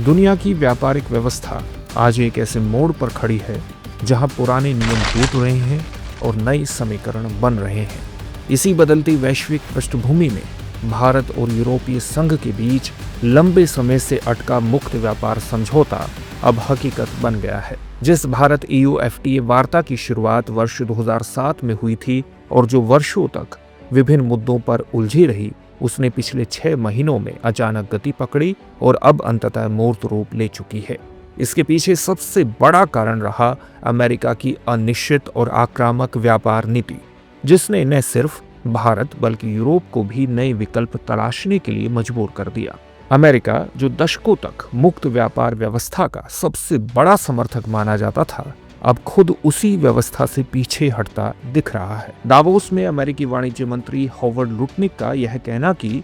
दुनिया की व्यापारिक व्यवस्था आज एक ऐसे मोड़ पर खड़ी है जहां पुराने नियम टूट रहे हैं और नए समीकरण बन रहे हैं। इसी बदलती वैश्विक पृष्ठभूमि में भारत और यूरोपीय संघ के बीच लंबे समय से अटका मुक्त व्यापार समझौता अब हकीकत बन गया है। जिस भारत EU FTA वार्ता की शुरुआत वर्ष 2007 में हुई थी और जो वर्षों तक विभिन्न मुद्दों पर उलझी रही, उसने पिछले 6 महीनों में अचानक गति पकड़ी और अब अंततः मूर्त रूप ले चुकी है। इसके पीछे सबसे बड़ा कारण रहा अमेरिका की अनिश्चित और आक्रामक व्यापार नीति, जिसने न सिर्फ भारत बल्कि यूरोप को भी नए विकल्प तलाशने के लिए मजबूर कर दिया। अमेरिका, जो दशकों तक मुक्त व्यापार व्यवस्था का सबसे बड़ा समर्थक माना जाता था, अब खुद उसी व्यवस्था से पीछे हटता दिख रहा है। दावोस में अमेरिकी वाणिज्य मंत्री हॉवर्ड लुटनिक का यह कहना कि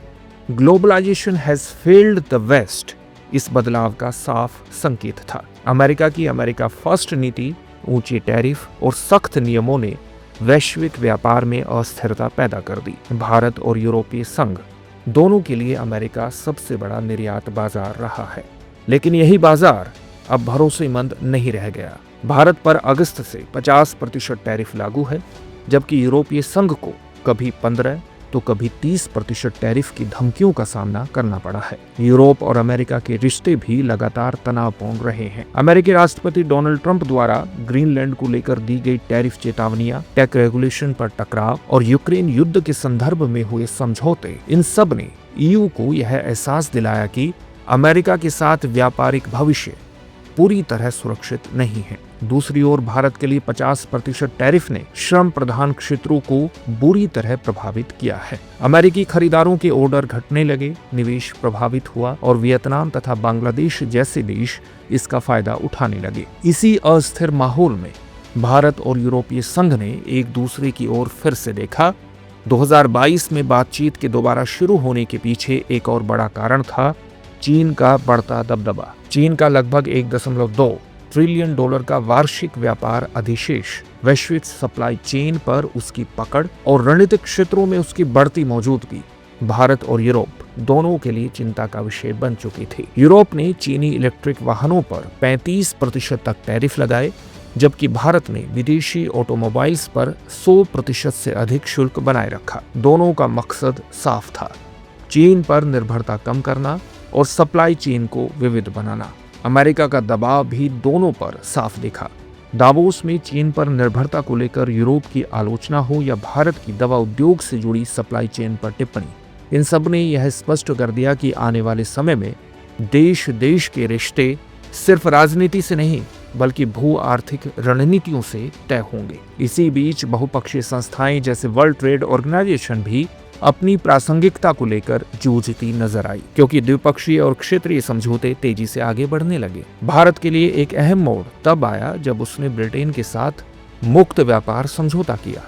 globalization has failed the West इस बदलाव का साफ संकेत था। अमेरिका की अमेरिका फर्स्ट नीति, ऊंचे टैरिफ और सख्त नियमों ने वैश्विक व्यापार में अस्थिरता पैदा कर दी। भारत और यूरोपीय संघ दोनों के लिए अमेरिका सबसे बड़ा निर्यात बाजार रहा है, लेकिन यही बाजार अब भरोसेमंद नहीं रह गया। भारत पर अगस्त से 50% टैरिफ लागू है, जबकि यूरोपीय संघ को कभी 15 तो कभी 30% टैरिफ की धमकियों का सामना करना पड़ा है। यूरोप और अमेरिका के रिश्ते भी लगातार तनावपूर्ण रहे हैं। अमेरिकी राष्ट्रपति डोनाल्ड ट्रंप द्वारा ग्रीनलैंड को लेकर दी गई टैरिफ चेतावनियां, टेक रेगुलेशन पर टकराव और यूक्रेन युद्ध के संदर्भ में हुए समझौते, इन सब ने EU को यह एहसास दिलाया कि अमेरिका के साथ व्यापारिक भविष्य पूरी तरह सुरक्षित नहीं है। दूसरी ओर भारत के लिए 50% टैरिफ ने श्रम प्रधान क्षेत्रों को बुरी तरह प्रभावित किया है। अमेरिकी खरीदारों के ऑर्डर घटने लगे, निवेश प्रभावित हुआ और वियतनाम तथा बांग्लादेश जैसे देश इसका फायदा उठाने लगे। इसी अस्थिर माहौल में भारत और यूरोपीय संघ ने एक दूसरे की ओर फिर से देखा। 2022 में बातचीत के दोबारा शुरू होने के पीछे एक और बड़ा कारण था चीन का बढ़ता दबदबा। चीन का लगभग $1.2 ट्रिलियन का वार्षिक व्यापार अधिशेष, वैश्विक सप्लाई चेन पर उसकी पकड़ और रणनीतिक क्षेत्रों में उसकी बढ़ती मौजूदगी भारत और यूरोप दोनों के लिए चिंता का विषय बन चुकी थी। यूरोप ने चीनी इलेक्ट्रिक वाहनों पर 35% तक टैरिफ लगाए, जबकि भारत ने विदेशी ऑटोमोबाइल्स पर 100% से अधिक शुल्क बनाए रखा। दोनों का मकसद साफ था, चीन पर निर्भरता कम करना और सप्लाई चेन को विविध बनाना। अमेरिका का दबाव भी दोनों पर साफ दिखा। दावोस में चीन पर निर्भरता को लेकर यूरोप की आलोचना हो या भारत की दवा उद्योग से जुड़ी सप्लाई चेन पर टिप्पणी, इन सब ने यह स्पष्ट कर दिया कि आने वाले समय में देश देश के रिश्ते सिर्फ राजनीति से नहीं बल्कि भू आर्थिक रणनीतियों से तय होंगे। इसी बीच बहुपक्षीय संस्थाएं जैसे वर्ल्ड ट्रेड ऑर्गेनाइजेशन भी अपनी प्रासंगिकता को लेकर जूझती नजर आई, क्योंकि द्विपक्षीय और क्षेत्रीय समझौते तेजी से आगे बढ़ने लगे। भारत के लिए एक अहम मोड़ तब आया जब उसने ब्रिटेन के साथ मुक्त व्यापार समझौता किया।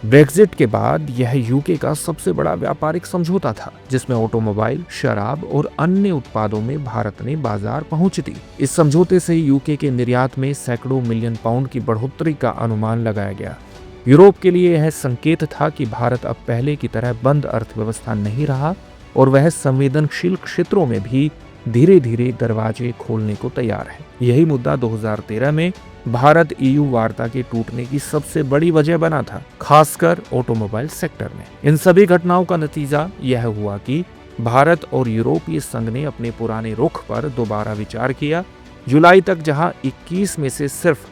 ब्रेक्जिट के बाद यह यूके का सबसे बड़ा व्यापारिक समझौता था, जिसमें ऑटोमोबाइल, शराब और अन्य उत्पादों में भारत ने बाजार पहुंच दी। इस समझौते से यूके के निर्यात में सैकड़ों मिलियन पाउंड की बढ़ोतरी का अनुमान लगाया गया। यूरोप के लिए यह संकेत था कि भारत अब पहले की तरह बंद अर्थव्यवस्था नहीं रहा और वह संवेदनशील क्षेत्रों में भी धीरे धीरे दरवाजे खोलने को तैयार है। यही मुद्दा 2013 में भारत EU वार्ता के टूटने की सबसे बड़ी वजह बना था, खासकर ऑटोमोबाइल सेक्टर में। इन सभी घटनाओं का नतीजा यह हुआ कि भारत और यूरोपीय संघ ने अपने पुराने रुख पर दोबारा विचार किया। जुलाई तक जहां 21 में से सिर्फ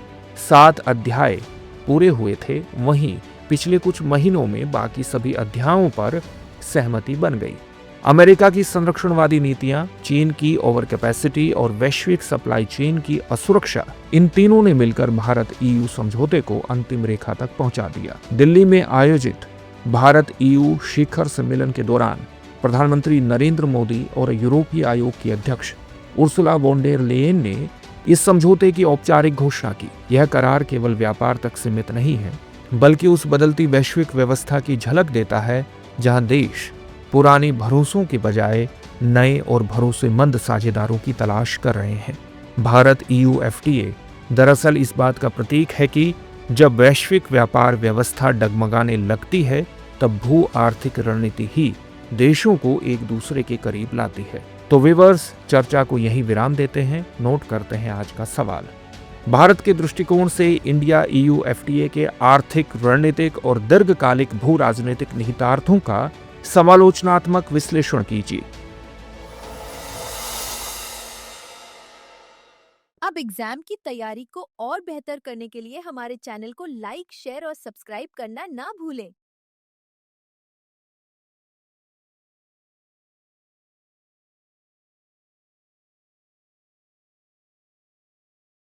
7 अध्याय पूरे हुए थे, वहीं पिछले कुछ महीनों में बाकी सभी अध्यायों पर सहमति बन गई। अमेरिका की संरक्षणवादी नीतियां, चीन की ओवर कैपेसिटी और वैश्विक सप्लाई चेन की असुरक्षा, इन तीनों ने मिलकर भारत EU समझौते को अंतिम रेखा तक पहुंचा दिया। दिल्ली में आयोजित भारत EU शिखर सम्मेलन के दौरान प्रधानमंत्री नरेंद्र मोदी और यूरोपीय आयोग की अध्यक्ष उर्सुला वॉन डेर लेयन ने इस समझौते की औपचारिक घोषणा की। यह करार केवल व्यापार तक सीमित नहीं है, बल्कि उस बदलती वैश्विक व्यवस्था की झलक देता है जहां देश पुराने भरोसों के बजाय नए और भरोसेमंद साझेदारों की तलाश कर रहे हैं। भारत EU FTA दरअसल इस बात का प्रतीक है कि जब वैश्विक व्यापार व्यवस्था डगमगाने लगती है, तब भू आर्थिक रणनीति ही देशों को एक दूसरे के करीब लाती है। तो व्यूअर्स, चर्चा को यही विराम देते हैं। नोट करते हैं आज का सवाल। भारत के दृष्टिकोण से इंडिया EU FTA के आर्थिक, रणनीतिक और दीर्घकालिक भू राजनीतिक निहितार्थों का समालोचनात्मक विश्लेषण कीजिए। अब एग्जाम की तैयारी को और बेहतर करने के लिए हमारे चैनल को लाइक, शेयर और सब्सक्राइब करना ना भूलें।